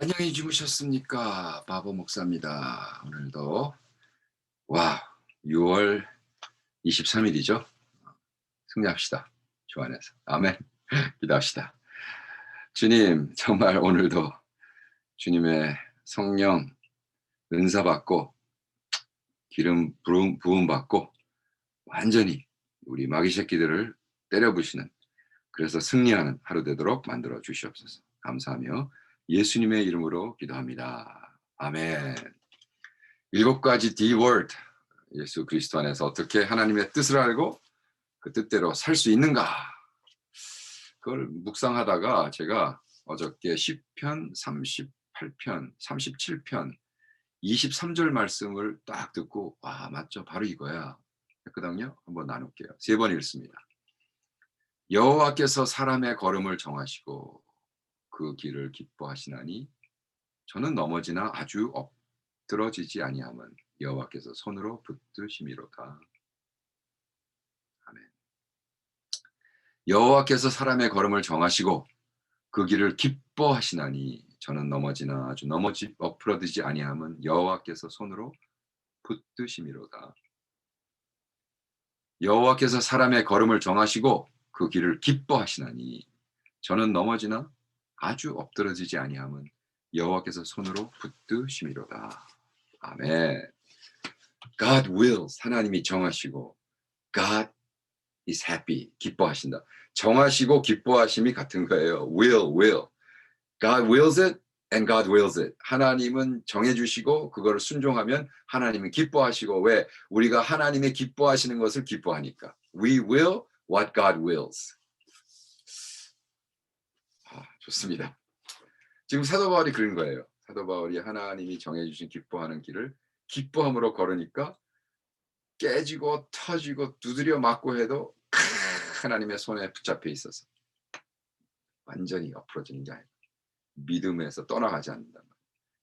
안녕히 주무셨습니까? 바보 목사입니다. 오늘도 와 6월 23일이죠. 승리합시다. 주 안에서. 아멘. 기도합시다. 주님 정말 오늘도 주님의 성령 은사 받고 기름 부음 받고 완전히 우리 마귀 새끼들을 때려 부시는, 그래서 승리하는 하루 되도록 만들어 주시옵소서. 감사하며 예수님의 이름으로 기도합니다. 아멘. 7가지 D word, 예수 그리스도 안에서 어떻게 하나님의 뜻을 알고 그 뜻대로 살 수 있는가, 그걸 묵상하다가 제가 어저께 시편 38편 37편 23절 말씀을 딱 듣고 와 맞죠, 바로 이거야 했거든요. 한번 나눌게요. 3번 읽습니다. 여호와께서 사람의 걸음을 정하시고 그 길을 기뻐하시나니 저는 넘어지나 아주 엎드러지지 아니함은 여호와께서 손으로 붙드심이로다. 아멘. 여호와께서 사람의 걸음을 정하시고 그 길을 기뻐하시나니 저는 넘어지나 아주 엎드러지지 아니함은 여호와께서 손으로 붙드심이로다. 여호와께서 사람의 걸음을 정하시고 그 길을 기뻐하시나니 저는 넘어지나 아주 엎드러지지 아니함은 여호와께서 손으로 붙드심이로다. 아멘. God wills, 하나님이 정하시고 God is happy, 기뻐하신다. 정하시고 기뻐하심이 같은 거예요. will. God wills it and God wills it. 하나님은 정해주시고 그거를 순종하면 하나님은 기뻐하시고, 왜? 우리가 하나님의 기뻐하시는 것을 기뻐하니까. We will what God wills. 좋습니다. 지금 사도 바울이 그런 거예요. 사도 바울이 하나님이 정해주신 기뻐하는 길을 기뻐함으로 걸으니까 깨지고 터지고 두드려 맞고 해도 하나님의 손에 붙잡혀 있어서 완전히 엎어지는 게 아니고 믿음에서 떠나가지 않는다.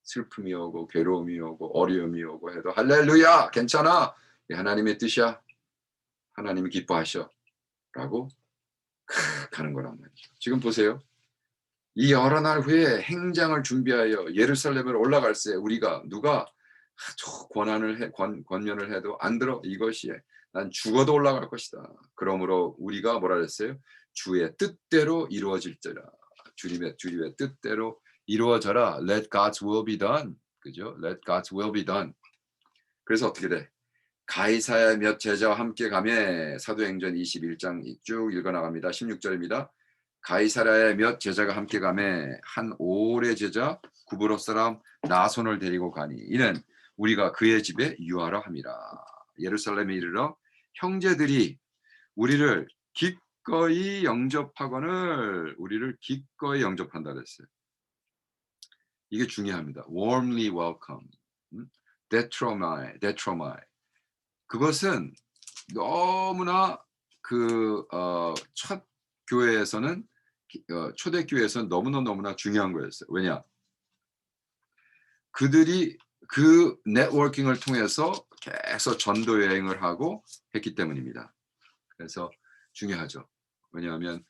슬픔이 오고 괴로움이 오고 어려움이 오고 해도 할렐루야 괜찮아, 하나님의 뜻이야, 하나님이 기뻐하셔 라고 가는 거란 말이죠. 지금 보세요. 이 여러 날 후에 행장을 준비하여 예루살렘을 올라갈 때 우리가 누가 권면을 해도 안 들어. 이것이 난 죽어도 올라갈 것이다. 그러므로 우리가 뭐라 그랬어요? 주의 뜻대로 이루어질지라. 주님의 뜻대로 이루어져라. Let God's will be done. 그죠? Let God's will be done. 그래서 어떻게 돼? 가이사야 몇 제자와 함께 가매. 사도행전 21장 쭉 읽어나갑니다. 16절입니다. 가이사랴의 몇 제자가 함께 가매 한 오래 제자 구브로 사람 나손을 데리고 가니 이는 우리가 그의 집에 유하라 함이라. 예루살렘에 이르러 형제들이 우리를 기꺼이 영접하거늘, 우리를 기꺼이 영접한다 그랬어요. 이게 중요합니다. warmly welcome, detromai. 그것은 너무나 첫 교회에서는 초대교회에서는 너무나 중요한 거였어요. 왜냐? 그들이 그 네트워킹을 통해서 계속 전도 여행을 하고 했기 때문입니다. 그래서 중요하죠. 왜냐하면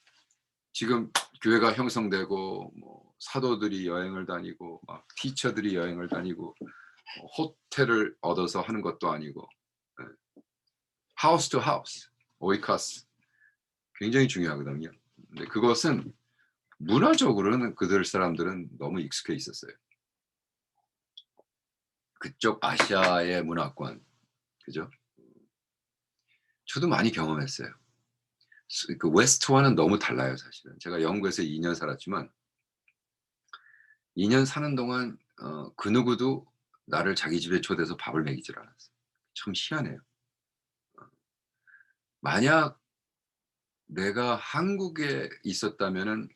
지금 교회가 형성되고 뭐 사도들이 여행을 다니고 막 티처들이 여행을 다니고 호텔을 얻어서 하는 것도 아니고 하우스 투 하우스, 오이카스 굉장히 중요하거든요. 근데 그것은 문화적으로는 그들 사람들은 너무 익숙해 있었어요. 그쪽 아시아의 문화권, 그죠? 저도 많이 경험했어요. 그 웨스트와는 너무 달라요, 사실은. 제가 영국에서 2년 살았지만 2년 사는 동안 그 누구도 나를 자기 집에 초대해서 밥을 먹이질 않았어요. 참 희한해요. 만약 내가 한국에 있었다면은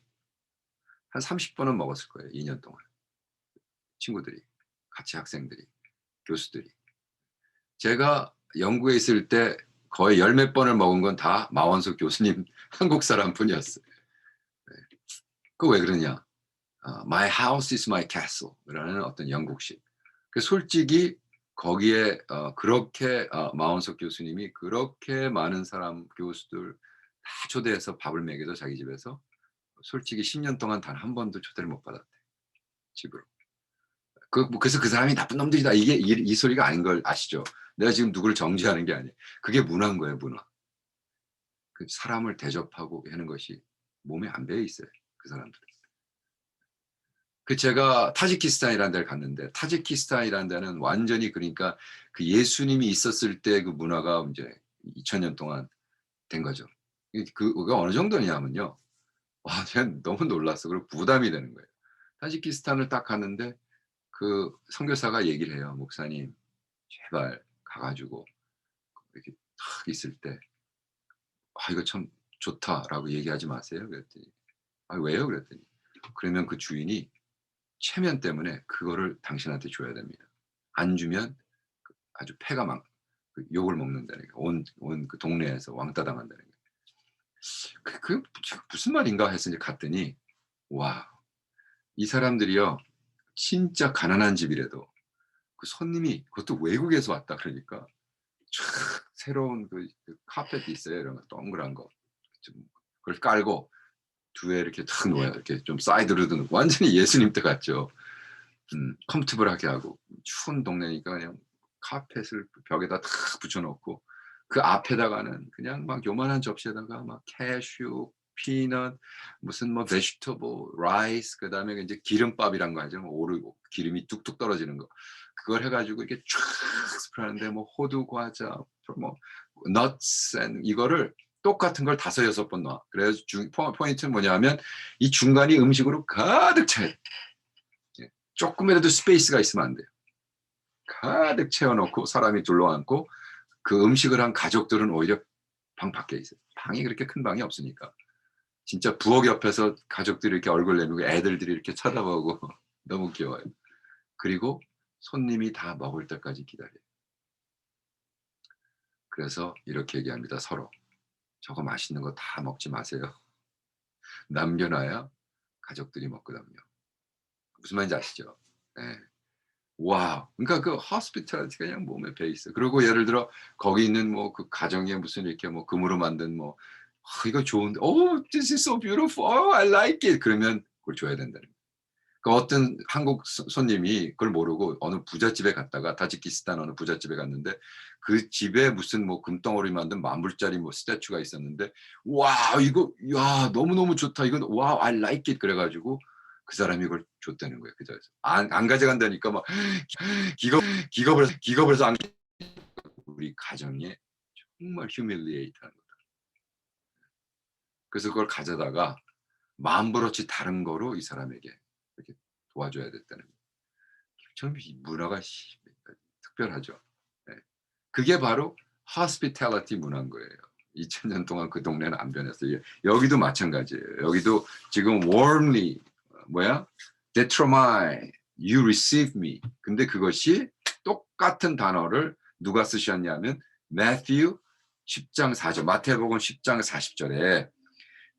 한 30번은 먹었을 거예요, 2년 동안. 친구들이, 같이 학생들이, 교수들이. 제가 영국에 있을 때 거의 열 몇 번을 먹은 건 다 마원석 교수님 한국 사람뿐이었어요. 네. 그 왜 그러냐? My house is my castle라는 어떤 영국식. 그 솔직히 거기에 그렇게 마원석 교수님이 그렇게 많은 사람 교수들 다 초대해서 밥을 먹여서 자기 집에서 솔직히 10년 동안 단 한 번도 초대를 못 받았대, 집으로. 그래서 그 사람이 나쁜 놈들이다. 이게 이 소리가 아닌 걸 아시죠? 내가 지금 누구를 정죄하는 게 아니에요. 그게 문화인 거예요, 문화. 그 사람을 대접하고 하는 것이 몸에 안 배어 있어요, 그 사람들은. 그 제가 타지키스탄이라는 데를 갔는데 타지키스탄이라는 데는 완전히 그러니까 그 예수님이 있었을 때 그 문화가 이제 2000년 동안 된 거죠. 그가 어느 정도냐면요. 와 제가 너무 놀랐어. 그리고 부담이 되는 거예요. 타지키스탄을 딱 갔는데 그 선교사가 얘기를 해요. "목사님 제발 가 가지고 이렇게 탁 있을 때 '아 이거 참 좋다.'라고 얘기하지 마세요." 그랬더니 "아 왜요?" 그랬더니 "그러면 그 주인이 체면 때문에 그거를 당신한테 줘야 됩니다. 안 주면 아주 패가 막 욕을 먹는다는 거예요. 온 그 동네에서 왕따 당한다는 거예요." 그 무슨 말인가 해서 이제 갔더니 와 이 사람들이요 진짜 가난한 집이라도 그 손님이 그것도 외국에서 왔다 그러니까 촥 새로운 카펫이 있어요. 이런 거 동그란 거. 좀 그걸 깔고 뒤에 이렇게 탁 놓아요. 이렇게 좀 사이드로도 놓고 완전히 예수님 때 같죠. 컴포터블하게 하고 추운 동네니까 그냥 카펫을 벽에다 탁 붙여 놓고 그 앞에다가는 그냥 막 요만한 접시에다가 막 캐슈, 피넛, 무슨 뭐 베지터블, 라이스 그다음에 인제 기름밥이란 거 알죠? 뭐 오르고 기름이 뚝뚝 떨어지는 거. 그걸 해 가지고 이렇게 쫙 스프레드하는데 뭐 호두 과자 뭐 nuts and 이거를 똑같은 걸 5-6번 놔. 그래서 포인트는 뭐냐면 이 중간이 음식으로 가득 차야 돼. 예. 쪼끔이라도 스페이스가 있으면 안 돼요. 가득 채워 놓고 사람이 둘러앉고 그 음식을 한 가족들은 오히려 방 밖에 있어요. 방이 그렇게 큰 방이 없으니까. 진짜 부엌 옆에서 가족들이 이렇게 얼굴 내밀고 애들들이 이렇게 쳐다보고 너무 귀여워요. 그리고 손님이 다 먹을 때까지 기다려요. 그래서 이렇게 얘기합니다 서로. "저거 맛있는 거 다 먹지 마세요. 남겨 놔야 가족들이 먹거든요." 무슨 말인지 아시죠? 예. 와. 그러니까 그 hospitality가 그냥 몸에 배어 있어요. 그리고 예를 들어 거기 있는 뭐 그 가정에 무슨 이렇게 뭐 금으로 만든 뭐 이거 좋은데 "Oh this is so beautiful. Oh I like it." 그러면 그걸 줘야 된다는 거예요. 그 어떤 한국 손님이 그걸 모르고 어느 부잣집에 갔다가 타지키스탄 어느 부잣집에 갔는데 그 집에 무슨 뭐 금덩어리 만든 10,000불짜리 뭐 스태츄가 있었는데 "와 이거 야 너무너무 좋다. 이건 wow I like it." 그래 가지고 그 사람이 그걸 줬다는 거예요 그 자리에서. 안 가져간다니까 막 기겁 기겁을 해서 안 우리 가정에 정말 humiliate 하는 거다. 그래서 그걸 가져다가 만불어치 다른 거로 이 사람에게 이렇게 도와줘야 됐다는 거예요. 참 이 문화가 특별하죠. 예. 그게 바로 hospitality 문화인 거예요. 2000년 동안 그 동네는 안 변했어요. 여기도 마찬가지예요. 여기도 지금 warmly 뭐야? determine you receive me. 근데 그것이 똑같은 단어를 누가 쓰셨냐면 Matthew 10장 4 절 마태복음 10장 40 절에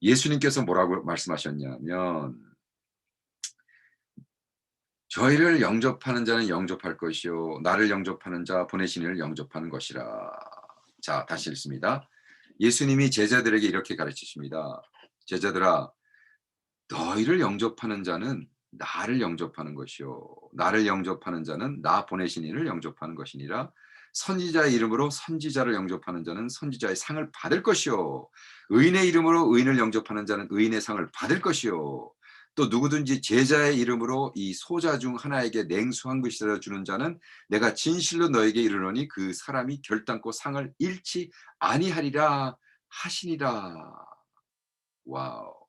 예수님께서 뭐라고 말씀하셨냐면 "저희를 영접하는 자는 영접할 것이요 나를 영접하는 자 보내신 이를 영접하는 것이라." 자 다시 읽습니다. 예수님이 제자들에게 이렇게 가르치십니다. "제자들아 너희를 영접하는 자는 나를 영접하는 것이요 나를 영접하는 자는 나 보내신 이를 영접하는 것이니라. 선지자의 이름으로 선지자를 영접하는 자는 선지자의 상을 받을 것이요 의인의 이름으로 의인을 영접하는 자는 의인의 상을 받을 것이요 또 누구든지 제자의 이름으로 이 소자 중 하나에게 냉수 한 그릇이라 주는 자는 내가 진실로 너에게 이르노니 그 사람이 결단코 상을 잃지 아니하리라 하시니라." 와우.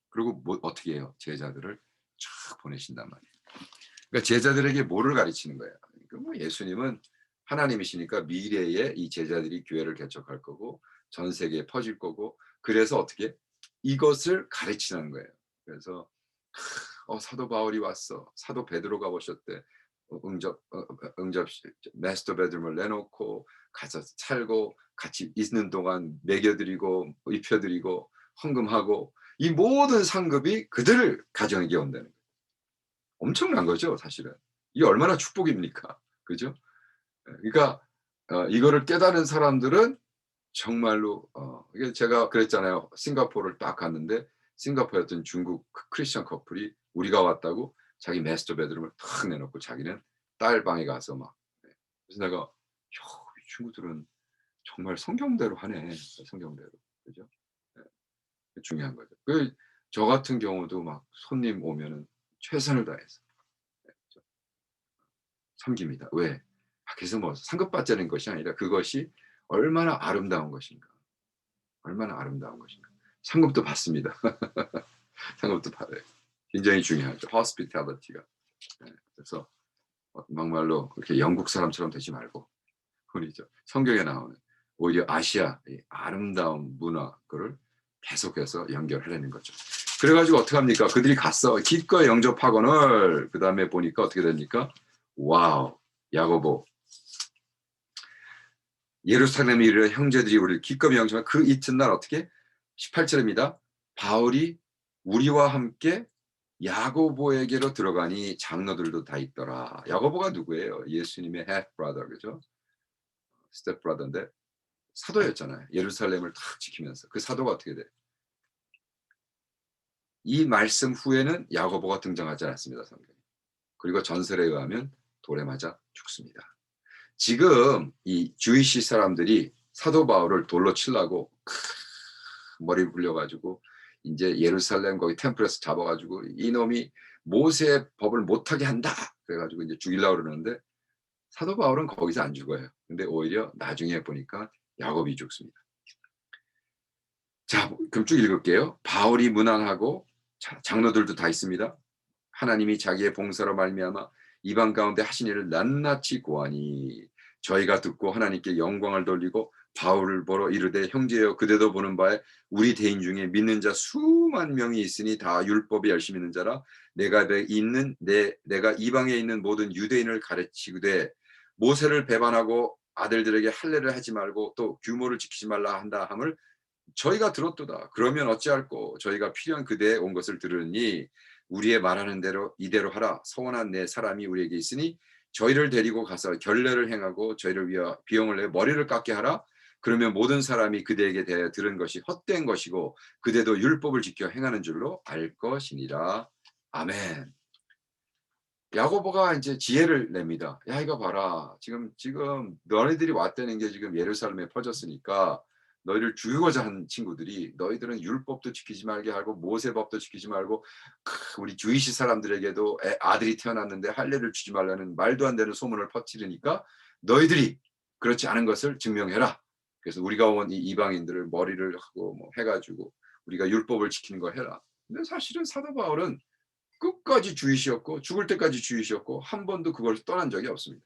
그리고 뭐 어떻게 해요? 제자들을 쫙 보내신단 말이에요. 그러니까 제자들에게 뭐를 가르치는 거예요? 그러니까 뭐 예수님은 하나님이시니까 미래에 이 제자들이 교회를 개척할 거고 전 세계에 퍼질 거고 그래서 어떻게 이것을 가르치는 거예요. 그래서 사도 바울이 왔어. 사도 베드로가 오셨대. 응접 마스터 베드룸을 내놓고 가서 살고 같이 있는 동안 먹여 드리고 입혀 드리고 헌금하고 이 모든 상급이 그들 가정에게 온다는 거예요. 엄청난 거죠 사실은. 이게 얼마나 축복입니까. 그죠? 예 그러니까 이거를 깨달은 사람들은 정말로 이게 제가 그랬잖아요. 싱가포르를 딱 갔는데 싱가포르에 어떤 중국 크리스천 커플이 우리가 왔다고 자기 마스터 베드룸을 탁 내놓고 자기는 딸 방에 가서 막. 그래서 내가 이 친구들은 정말 성경대로 하네. 성경대로. 그죠? 네. 중요한 거죠. 저 같은 경우도 막 손님 오면은 최선을 다해서 저 섬깁니다. 왜? 그래서 뭐 상급받자는 것이 아니라 그것이 얼마나 아름다운 것인가. 얼마나 아름다운 것인가. 상급도 받습니다. 상급도 받아요. 굉장히 중요하죠. hospitality가. 네. 그래서 막말로 그렇게 영국 사람처럼 되지 말고 우리 성경에 나오는 오히려 아시아 이 아름다운 문화 그를 계속해서 연결하려는 거죠. 그래 가지고 어떡합니까? 그들이 갔어. 기꺼이 영접하거늘 그다음에 보니까 어떻게 됩니까? 와우. 야고보 예루살렘에 이르러 형제들이 우리를 기꺼이 영접한 그 이튿날 어떻게? 18절입니다. 바울이 우리와 함께 야고보에게로 들어가니 장로들도 다 있더라. 야고보가 누구예요? 예수님의 half brother 그죠? step brother인데 사도였잖아요. 예루살렘을 탁 지키면서. 그 사도가 어떻게 돼? 이 말씀 후에는 야고보가 등장하지 않았습니다. 성경에. 그리고 전설에 의하면 돌에 맞아 죽습니다. 지금 이 주이시 사람들이 사도 바울을 돌로 치려고 머리 굴려가지고 이제 예루살렘 거기 템플에서 잡아가지고 이놈이 모세의 법을 못하게 한다. 그래가지고 이제 죽이려고 그러는데 사도 바울은 거기서 안 죽어요. 근데 오히려 나중에 보니까 야곱이 죽습니다. 자, 그럼 쭉 읽을게요. 바울이 문안하고 장로들도 다 있습니다. 하나님이 자기의 봉사로 말미암아 이방 가운데 하신 일을 낱낱이 고하니 저희가 듣고 하나님께 영광을 돌리고 바울을 보러 이르되 형제여 그대도 보는 바에 우리 대인 중에 믿는 자 수만 명이 있으니 다 율법에 열심히 있는 자라 내가 이방에 있는 모든 유대인을 가르치되 모세를 배반하고 아들들에게 할례를 하지 말고 또 규모를 지키지 말라 한다 함을 저희가 들었도다. 그러면 어찌할꼬 저희가 필요한 그대에 온 것을 들으니 우리의 말하는 대로 이대로 하라. 서원한 내 사람이 우리에게 있으니 저희를 데리고 가서 결례를 행하고 저희를 위하여 비용을 내 머리를 깎게 하라. 그러면 모든 사람이 그대에게 대하여 들은 것이 헛된 것이고 그대도 율법을 지켜 행하는 줄로 알 것이니라. 아멘. 야고보가 이제 지혜를 냅니다. 야 이거 봐라. 지금 너희들이 왔다는 게 지금 예루살렘에 퍼졌으니까 너희를 죽이고자 한 친구들이 너희들은 율법도 지키지 말게 하고 모세법도 지키지 말고 우리 주이시 사람들에게도 아들이 태어났는데 할례를 주지 말라는 말도 안 되는 소문을 퍼뜨리니까 너희들이 그렇지 않은 것을 증명해라. 그래서 우리가 온 이 이방인들을 머리를 하고 뭐 해가지고 우리가 율법을 지키는 거 해라. 근데 사실은 사도 바울은 끝까지 주이시였고 죽을 때까지 주이시였고 한 번도 그걸 떠난 적이 없습니다.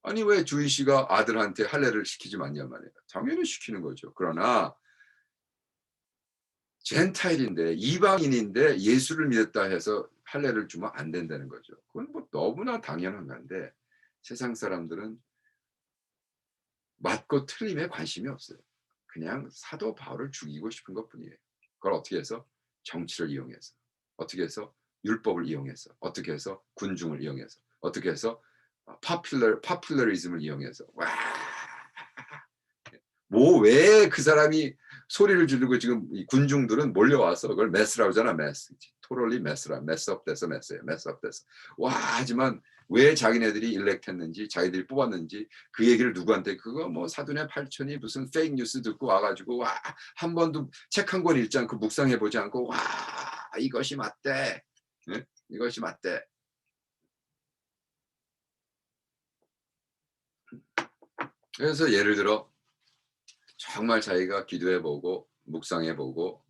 아니 왜 주이시가 아들한테 할례를 시키지 않냐 말이에요. 당연히 시키는 거죠. 그러나 젠타일인데 이방인인데 예수를 믿었다 해서 할례를 주면 안 된다는 거죠. 그건 뭐 너무나 당연한 건데 세상 사람들은 맞고 틀림에 관심이 없어요. 그냥 사도 바울을 죽이고 싶은 것뿐이에요. 그걸 어떻게 해서? 정치를 이용해서. 어떻게 해서? 율법을 이용해서. 어떻게 해서? 군중을 이용해서. 어떻게 해서? 파퓰러리즘을 이용해서. 와. 뭐 왜 그 사람이 소리를 지르고 지금 이 군중들은 몰려와서 그걸 메스라고 하잖아. 메스. 토럴리 메스라. 메스업 돼서 메스예요. 메스업 돼서. 와 하지만 왜 자기네들이 일렉했는지 자기들이 뽑았는지 그 얘기를 누구한테 그거 뭐 사돈의 팔촌이 무슨 페이크 뉴스 듣고 와가지고 와 한 번도 책 한 권 읽지 않고 묵상해 보지 않고 와 이것이 맞대. 네? 이것이 맞대. 그래서 예를 들어 정말 자기가 기도해보고 묵상해보고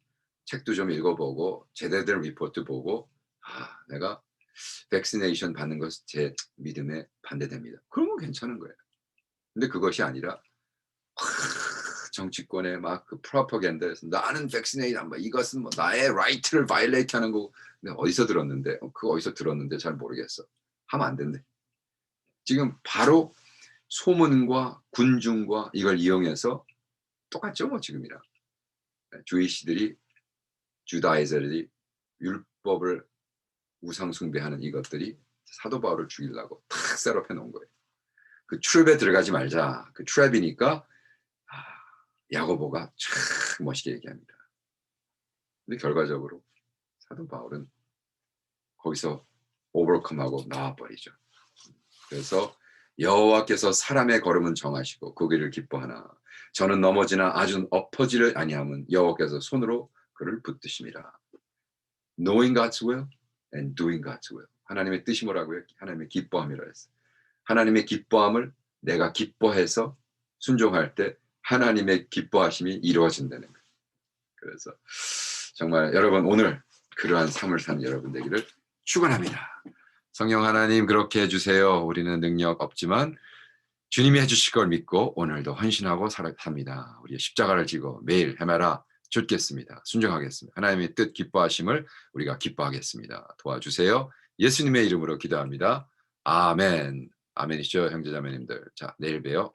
책도 좀 읽어보고 제대로 된 리포트 보고 내가 백시네이션 받는 것은 제 믿음에 반대됩니다. 그러면 괜찮은 거예요. 근데 그것이 아니라 정치권의 막 그 프로파간다에서 나는 백시네이션 뭐 이것은 뭐 나의 라이트를 바이레이트 하는 거고 내가 어디서 들었는데 그거 어디서 들었는데 잘 모르겠어. 하면 안 된대. 지금 바로 소문과 군중과 이걸 이용해서 똑같죠 뭐 지금이랑 주이시들이 주다이저들이 율법을 우상 숭배하는 이것들이 사도 바울을 죽이려고 탁 셋업해 놓은 거예요. 그 트랩에 들어가지 말자. 그 트랩이니까 야고보가 참 멋있게 얘기합니다. 근데 결과적으로 사도 바울은 거기서 오버컴하고 나와버리죠. 그래서 여호와께서 사람의 걸음은 정하시고 그 길을 기뻐하나 저는 넘어지나 아주 엎어지를 아니함은 여호와께서 손으로 그를 붙드심이라. Knowing God's will and doing God's will. 하나님의 뜻이 뭐라고요? 하나님의 기뻐함이라 했어요. 하나님의 기뻐함을 내가 기뻐해서 순종할 때 하나님의 기뻐하심이 이루어진다는 거예요. 그래서 정말 여러분 오늘 그러한 삶을 사는 여러분 되기를 축원합니다. 성령 하나님 그렇게 해주세요. 우리는 능력 없지만 주님이 해주실 걸 믿고 오늘도 헌신하고 삽니다. 우리의 십자가를 지고 매일 헤매라 쫓겠습니다. 순종하겠습니다. 하나님의 뜻 기뻐하심을 우리가 기뻐하겠습니다. 도와주세요. 예수님의 이름으로 기도합니다. 아멘. 아멘이시죠, 형제자매님들. 자, 내일 봬요.